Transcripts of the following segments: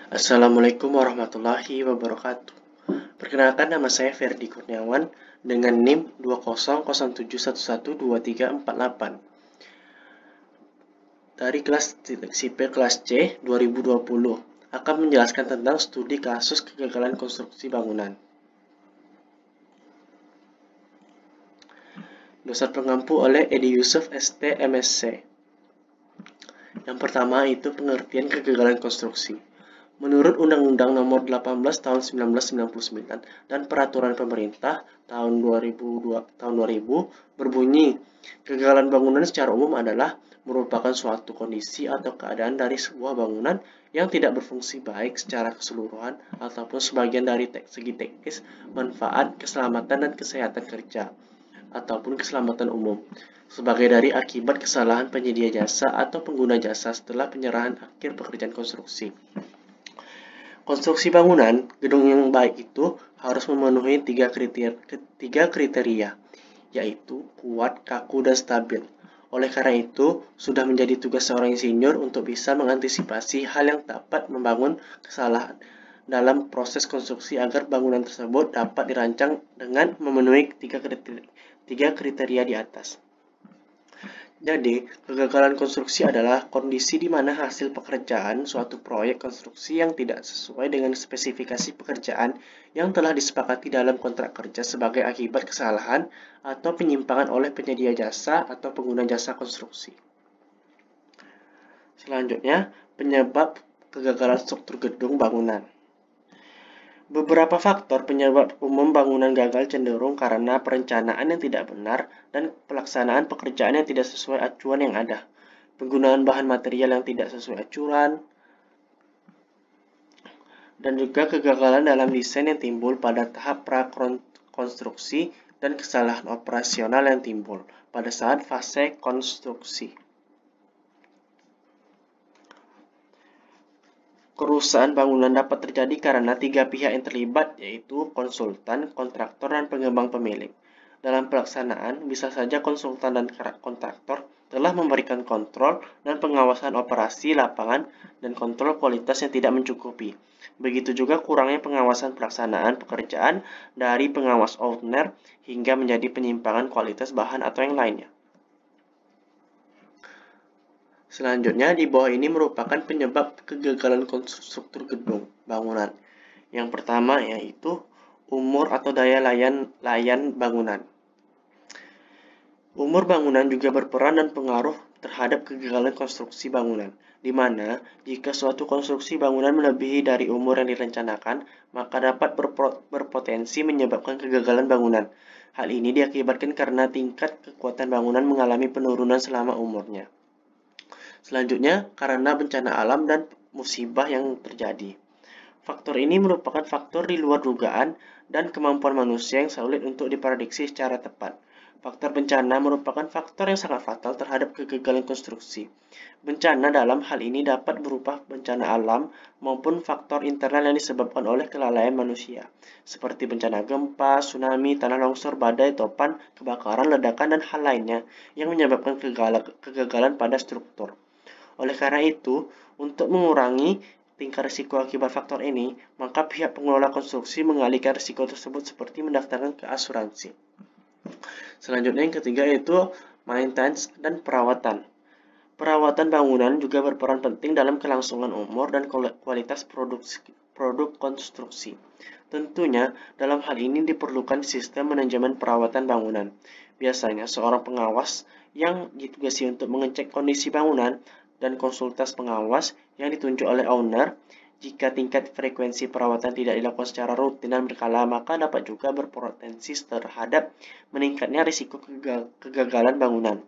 Assalamualaikum warahmatullahi wabarakatuh. Perkenalkan, nama saya Ferdi Kurniawan dengan NIM 200711238 dari kelas sipil kelas C 2020 akan menjelaskan tentang studi kasus kegagalan konstruksi bangunan. Dosen pengampu oleh Edi Yusuf ST MSc. Yang pertama itu pengertian kegagalan konstruksi. Menurut Undang-Undang Nomor 18 Tahun 1999 dan Peraturan Pemerintah tahun 2000 berbunyi, kegagalan bangunan secara umum adalah merupakan suatu kondisi atau keadaan dari sebuah bangunan yang tidak berfungsi baik secara keseluruhan ataupun sebagian dari segi teknis, manfaat, keselamatan dan kesehatan kerja ataupun keselamatan umum sebagai dari akibat kesalahan penyedia jasa atau pengguna jasa setelah penyerahan akhir pekerjaan konstruksi. Konstruksi bangunan gedung yang baik itu harus memenuhi tiga kriteria, yaitu kuat, kaku, dan stabil. Oleh karena itu, sudah menjadi tugas seorang insinyur untuk bisa mengantisipasi hal yang dapat membangun kesalahan dalam proses konstruksi agar bangunan tersebut dapat dirancang dengan memenuhi tiga kriteria di atas. Jadi, kegagalan konstruksi adalah kondisi di mana hasil pekerjaan suatu proyek konstruksi yang tidak sesuai dengan spesifikasi pekerjaan yang telah disepakati dalam kontrak kerja sebagai akibat kesalahan atau penyimpangan oleh penyedia jasa atau pengguna jasa konstruksi. Selanjutnya, penyebab kegagalan struktur gedung bangunan. Beberapa faktor penyebab umum bangunan gagal cenderung karena perencanaan yang tidak benar dan pelaksanaan pekerjaan yang tidak sesuai acuan yang ada. Penggunaan bahan material yang tidak sesuai acuan, dan juga kegagalan dalam desain yang timbul pada tahap prakonstruksi dan kesalahan operasional yang timbul pada saat fase konstruksi. Kerusakan bangunan dapat terjadi karena tiga pihak yang terlibat, yaitu konsultan, kontraktor, dan pengembang pemilik. Dalam pelaksanaan, bisa saja konsultan dan kontraktor telah memberikan kontrol dan pengawasan operasi lapangan dan kontrol kualitas yang tidak mencukupi. Begitu juga kurangnya pengawasan pelaksanaan pekerjaan dari pengawas owner hingga menjadi penyimpangan kualitas bahan atau yang lainnya. Selanjutnya, di bawah ini merupakan penyebab kegagalan struktur gedung bangunan. Yang pertama yaitu umur atau daya layan bangunan. Umur bangunan juga berperan dan pengaruh terhadap kegagalan konstruksi bangunan, di mana jika suatu konstruksi bangunan melebihi dari umur yang direncanakan, maka dapat berpotensi menyebabkan kegagalan bangunan. Hal ini diakibatkan karena tingkat kekuatan bangunan mengalami penurunan selama umurnya. Selanjutnya, karena bencana alam dan musibah yang terjadi. Faktor ini merupakan faktor di luar dugaan dan kemampuan manusia yang sulit untuk diprediksi secara tepat. Faktor bencana merupakan faktor yang sangat fatal terhadap kegagalan konstruksi. Bencana dalam hal ini dapat berupa bencana alam maupun faktor internal yang disebabkan oleh kelalaian manusia, seperti bencana gempa, tsunami, tanah longsor, badai, topan, kebakaran, ledakan, dan hal lainnya yang menyebabkan kegagalan pada struktur. Oleh karena itu, untuk mengurangi tingkat risiko akibat faktor ini, maka pihak pengelola konstruksi mengalihkan risiko tersebut seperti mendaftarkan ke asuransi. Selanjutnya yang ketiga yaitu maintenance dan perawatan. Perawatan bangunan juga berperan penting dalam kelangsungan umur dan kualitas produk konstruksi. Tentunya, dalam hal ini diperlukan sistem manajemen perawatan bangunan. Biasanya, seorang pengawas yang ditugasi untuk mengecek kondisi bangunan dan konsultan pengawas yang ditunjuk oleh owner. Jika tingkat frekuensi perawatan tidak dilakukan secara rutin dan berkala, maka dapat juga berpotensi terhadap meningkatnya risiko kegagalan bangunan.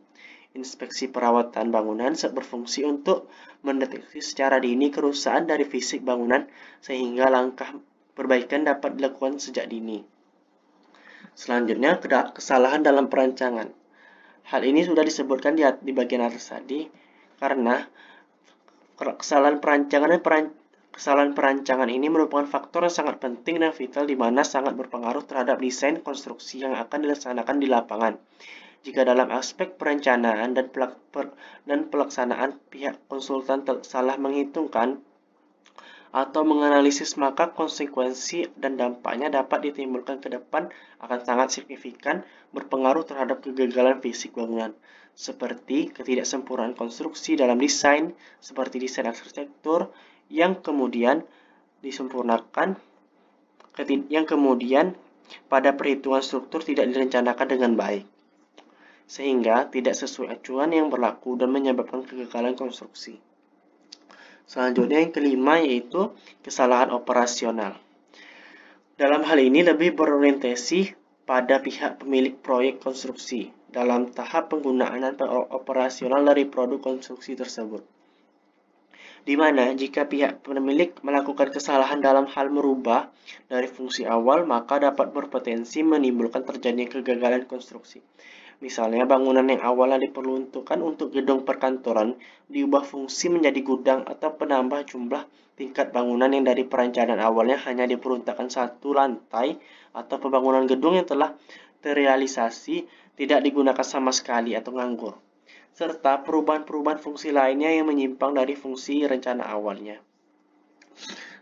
Inspeksi perawatan bangunan berfungsi untuk mendeteksi secara dini kerusakan dari fisik bangunan sehingga langkah perbaikan dapat dilakukan sejak dini. Selanjutnya, kesalahan dalam perancangan. Hal ini sudah disebutkan di bagian atas tadi karena kesalahan perancangan ini merupakan faktor yang sangat penting dan vital di mana sangat berpengaruh terhadap desain konstruksi yang akan dilaksanakan di lapangan. Jika dalam aspek perencanaan dan pelaksanaan pihak konsultan salah menghitungkan atau menganalisis, maka konsekuensi dan dampaknya dapat ditimbulkan ke depan akan sangat signifikan berpengaruh terhadap kegagalan fisik bangunan, seperti ketidaksempurnaan konstruksi dalam desain, seperti desain arsitektur yang kemudian disempurnakan, yang kemudian pada perhitungan struktur tidak direncanakan dengan baik, sehingga tidak sesuai acuan yang berlaku dan menyebabkan kegagalan konstruksi. Selanjutnya yang kelima yaitu kesalahan operasional. Dalam hal ini lebih berorientasi pada pihak pemilik proyek konstruksi dalam tahap penggunaan dan operasional dari produk konstruksi tersebut. Di mana jika pihak pemilik melakukan kesalahan dalam hal merubah dari fungsi awal, maka dapat berpotensi menimbulkan terjadinya kegagalan konstruksi. Misalnya, bangunan yang awalnya diperuntukkan untuk gedung perkantoran diubah fungsi menjadi gudang atau penambah jumlah tingkat bangunan yang dari perencanaan awalnya hanya diperuntukkan satu lantai, atau pembangunan gedung yang telah terrealisasi tidak digunakan sama sekali atau nganggur, serta perubahan-perubahan fungsi lainnya yang menyimpang dari fungsi rencana awalnya.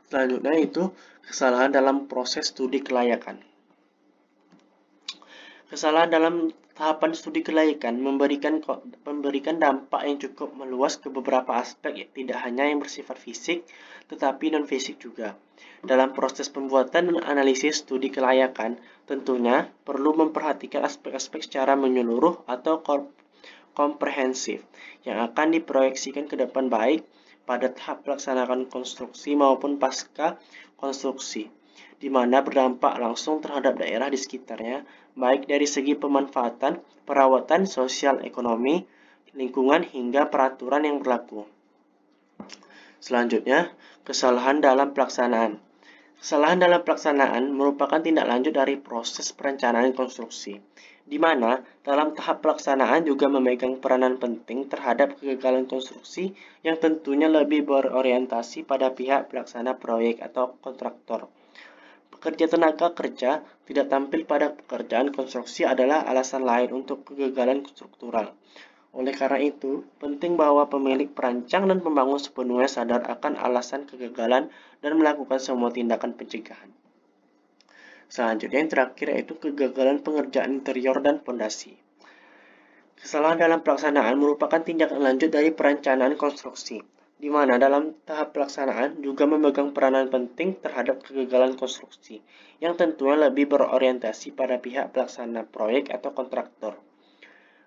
Selanjutnya itu kesalahan dalam proses studi kelayakan. Kesalahan dalam tahapan studi kelayakan memberikan dampak yang cukup meluas ke beberapa aspek, tidak hanya yang bersifat fisik, tetapi non-fisik juga. Dalam proses pembuatan dan analisis studi kelayakan, tentunya perlu memperhatikan aspek-aspek secara menyeluruh atau komprehensif yang akan diproyeksikan ke depan, baik pada tahap pelaksanaan konstruksi maupun pasca konstruksi, di mana berdampak langsung terhadap daerah di sekitarnya, baik dari segi pemanfaatan, perawatan sosial ekonomi, lingkungan, hingga peraturan yang berlaku. Selanjutnya, kesalahan dalam pelaksanaan. Kesalahan dalam pelaksanaan merupakan tindak lanjut dari proses perencanaan konstruksi, di mana dalam tahap pelaksanaan juga memegang peranan penting terhadap kegagalan konstruksi yang tentunya lebih berorientasi pada pihak pelaksana proyek atau kontraktor. Pekerja tenaga kerja tidak tampil pada pekerjaan konstruksi adalah alasan lain untuk kegagalan struktural. Oleh karena itu, penting bahwa pemilik perancang dan pembangun sepenuhnya sadar akan alasan kegagalan dan melakukan semua tindakan pencegahan. Selanjutnya yang terakhir yaitu kegagalan pengerjaan interior dan fondasi. Kesalahan dalam pelaksanaan merupakan tindakan lanjut dari perencanaan konstruksi, di mana dalam tahap pelaksanaan juga memegang peranan penting terhadap kegagalan konstruksi, yang tentunya lebih berorientasi pada pihak pelaksana proyek atau kontraktor.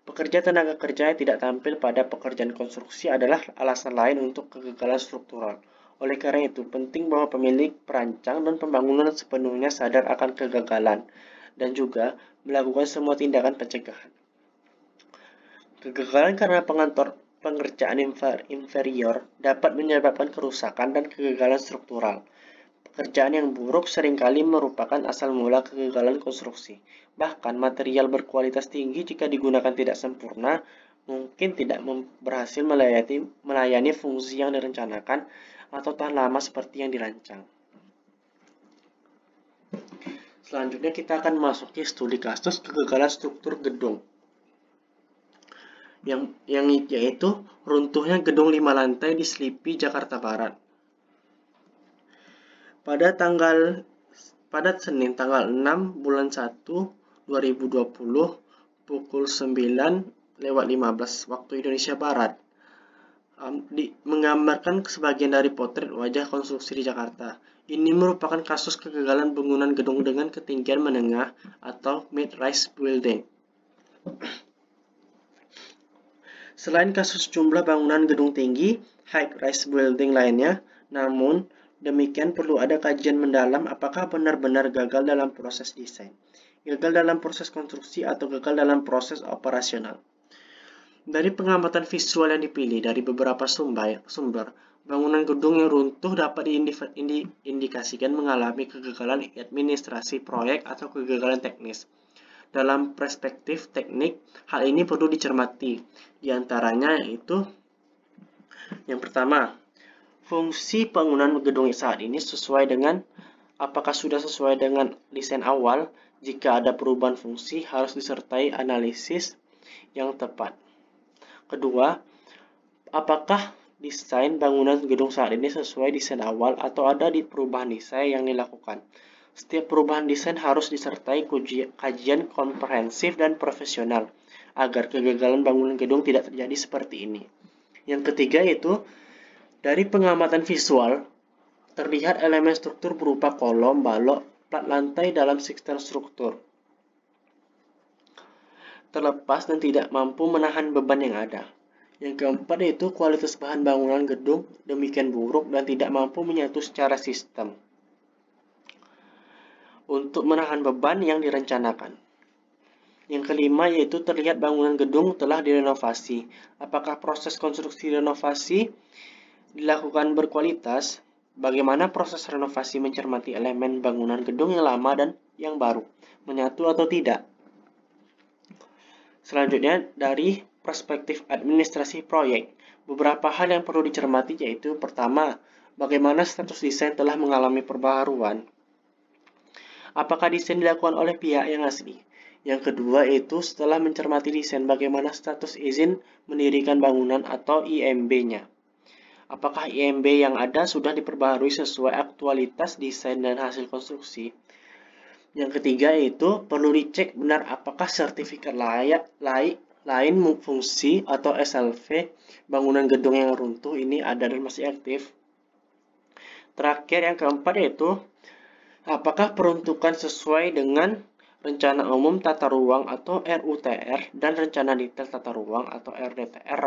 Pekerja tenaga kerja yang tidak tampil pada pekerjaan konstruksi adalah alasan lain untuk kegagalan struktural. Oleh karena itu, penting bahwa pemilik, perancang, dan pembangunan sepenuhnya sadar akan kegagalan, dan juga melakukan semua tindakan pencegahan. Kegagalan karena pengerjaan inferior dapat menyebabkan kerusakan dan kegagalan struktural. Pekerjaan yang buruk seringkali merupakan asal mula kegagalan konstruksi. Bahkan material berkualitas tinggi jika digunakan tidak sempurna, mungkin tidak berhasil melayani fungsi yang direncanakan atau tahan lama seperti yang dirancang. Selanjutnya kita akan memasuki studi kasus kegagalan struktur gedung. Yang yaitu runtuhnya gedung 5 lantai di Selipi, Jakarta Barat. Pada Senin tanggal 6 bulan 1 2020 pukul 9:15 waktu Indonesia Barat, menggambarkan sebagian dari potret wajah konstruksi di Jakarta. Ini merupakan kasus kegagalan bangunan gedung dengan ketinggian menengah atau mid-rise building. Selain kasus jumlah bangunan gedung tinggi, high-rise building lainnya, namun demikian perlu ada kajian mendalam apakah benar-benar gagal dalam proses desain, gagal dalam proses konstruksi, atau gagal dalam proses operasional. Dari pengamatan visual yang dipilih dari beberapa sumber, bangunan gedung yang runtuh dapat diindikasikan mengalami kegagalan administrasi proyek atau kegagalan teknis. Dalam perspektif teknik, hal ini perlu dicermati. Di antaranya yaitu yang pertama, fungsi bangunan gedung saat ini apakah sudah sesuai dengan desain awal? Jika ada perubahan fungsi, harus disertai analisis yang tepat. Kedua, apakah desain bangunan gedung saat ini sesuai desain awal atau ada di perubahan desain yang dilakukan. Setiap perubahan desain harus disertai kajian komprehensif dan profesional agar kegagalan bangunan gedung tidak terjadi seperti ini. Yang ketiga yaitu dari pengamatan visual terlihat elemen struktur berupa kolom, balok, plat lantai dalam sistem struktur terlepas dan tidak mampu menahan beban yang ada. Yang keempat yaitu kualitas bahan bangunan gedung demikian buruk dan tidak mampu menyatu secara sistem untuk menahan beban yang direncanakan. Yang kelima yaitu terlihat bangunan gedung telah direnovasi. Apakah proses konstruksi renovasi dilakukan berkualitas? Bagaimana proses renovasi mencermati elemen bangunan gedung yang lama dan yang baru, menyatu atau tidak? Selanjutnya, dari perspektif administrasi proyek, beberapa hal yang perlu dicermati yaitu pertama, bagaimana status desain telah mengalami perbaharuan. Apakah desain dilakukan oleh pihak yang asli? Yang kedua yaitu setelah mencermati desain, bagaimana status izin mendirikan bangunan atau IMB-nya. Apakah IMB yang ada sudah diperbaharui sesuai aktualitas desain dan hasil konstruksi? Yang ketiga yaitu perlu dicek benar apakah sertifikat lain fungsi atau SLV bangunan gedung yang runtuh ini ada dan masih aktif. Terakhir yang keempat yaitu apakah peruntukan sesuai dengan Rencana Umum Tata Ruang atau RUTR dan Rencana Detail Tata Ruang atau RDTR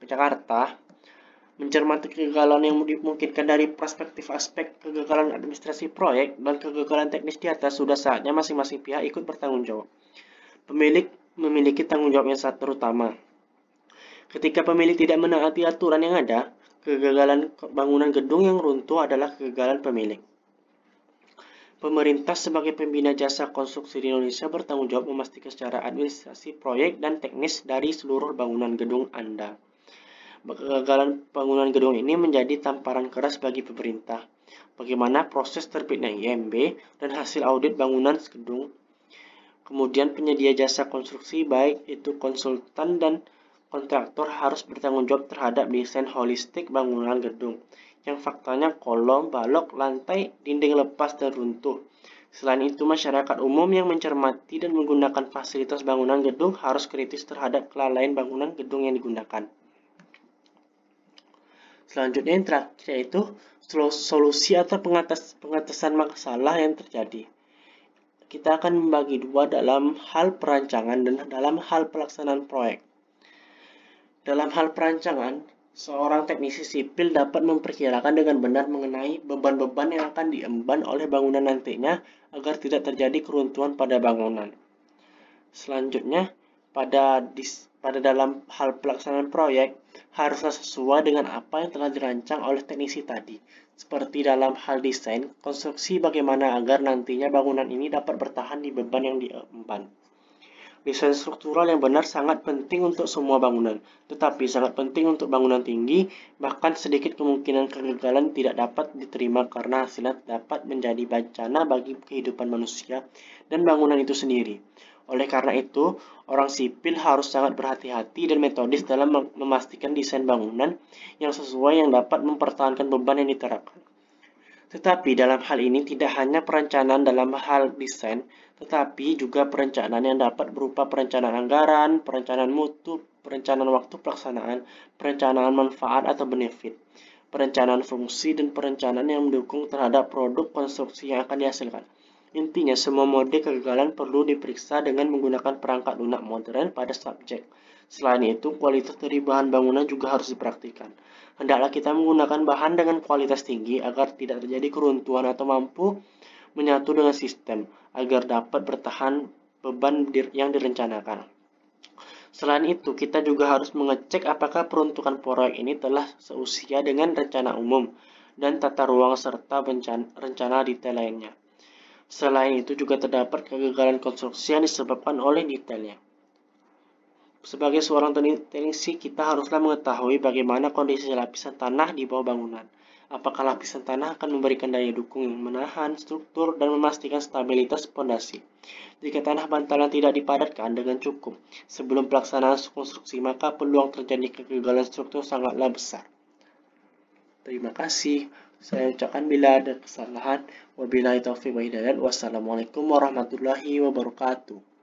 Jakarta. Mencermati kegagalan yang dimungkinkan dari perspektif aspek kegagalan administrasi proyek dan kegagalan teknis di atas, sudah saatnya masing-masing pihak ikut bertanggung jawab. Pemilik memiliki tanggung jawab yang sangat terutama. Ketika pemilik tidak menaati aturan yang ada, kegagalan bangunan gedung yang runtuh adalah kegagalan pemilik. Pemerintah sebagai pembina jasa konstruksi di Indonesia bertanggung jawab memastikan secara administrasi proyek dan teknis dari seluruh bangunan gedung Anda. Kegagalan bangunan gedung ini menjadi tamparan keras bagi pemerintah. Bagaimana proses terbitnya IMB dan hasil audit bangunan gedung. Kemudian penyedia jasa konstruksi baik itu konsultan dan kontraktor harus bertanggung jawab terhadap desain holistik bangunan gedung. Yang faktanya kolom, balok, lantai, dinding lepas dan runtuh. Selain itu, masyarakat umum yang mencermati dan menggunakan fasilitas bangunan gedung harus kritis terhadap kelalaian bangunan gedung yang digunakan. Selanjutnya yang terakhir yaitu solusi atau pengatasan masalah yang terjadi. Kita akan membagi dua dalam hal perancangan dan dalam hal pelaksanaan proyek. Dalam hal perancangan, seorang teknisi sipil dapat memperkirakan dengan benar mengenai beban-beban yang akan diemban oleh bangunan nantinya agar tidak terjadi keruntuhan pada bangunan. Selanjutnya, pada dalam hal pelaksanaan proyek haruslah sesuai dengan apa yang telah dirancang oleh teknisi tadi. Seperti dalam hal desain, konstruksi bagaimana agar nantinya bangunan ini dapat bertahan di beban yang diemban. Desain struktural yang benar sangat penting untuk semua bangunan, tetapi sangat penting untuk bangunan tinggi, bahkan sedikit kemungkinan kegagalan tidak dapat diterima karena hasilnya dapat menjadi bencana bagi kehidupan manusia dan bangunan itu sendiri. Oleh karena itu, orang sipil harus sangat berhati-hati dan metodis dalam memastikan desain bangunan yang sesuai yang dapat mempertahankan beban yang diterapkan. Tetapi dalam hal ini tidak hanya perencanaan dalam hal desain, tetapi juga perencanaan yang dapat berupa perencanaan anggaran, perencanaan mutu, perencanaan waktu pelaksanaan, perencanaan manfaat atau benefit, perencanaan fungsi, dan perencanaan yang mendukung terhadap produk konstruksi yang akan dihasilkan. Intinya, semua mode kegagalan perlu diperiksa dengan menggunakan perangkat lunak modern pada subjek. Selain itu, kualitas dari bahan bangunan juga harus diperhatikan. Hendaklah kita menggunakan bahan dengan kualitas tinggi agar tidak terjadi keruntuhan atau mampu menyatu dengan sistem, agar dapat bertahan beban yang direncanakan. Selain itu, kita juga harus mengecek apakah peruntukan proyek ini telah seusia dengan rencana umum dan tata ruang serta rencana detail lainnya. Selain itu juga terdapat kegagalan konstruksi yang disebabkan oleh detailnya. Sebagai seorang teknisi, kita haruslah mengetahui bagaimana kondisi lapisan tanah di bawah bangunan. Apakah lapisan tanah akan memberikan daya dukung yang menahan struktur dan memastikan stabilitas fondasi. Jika tanah bantalan tidak dipadatkan dengan cukup sebelum pelaksanaan konstruksi, maka peluang terjadi kegagalan struktur sangatlah besar. Terima kasih. Saya ucapkan bila ada kesalahan. Wabillahi taufiq wa hidayah. Wassalamualaikum warahmatullahi wabarakatuh.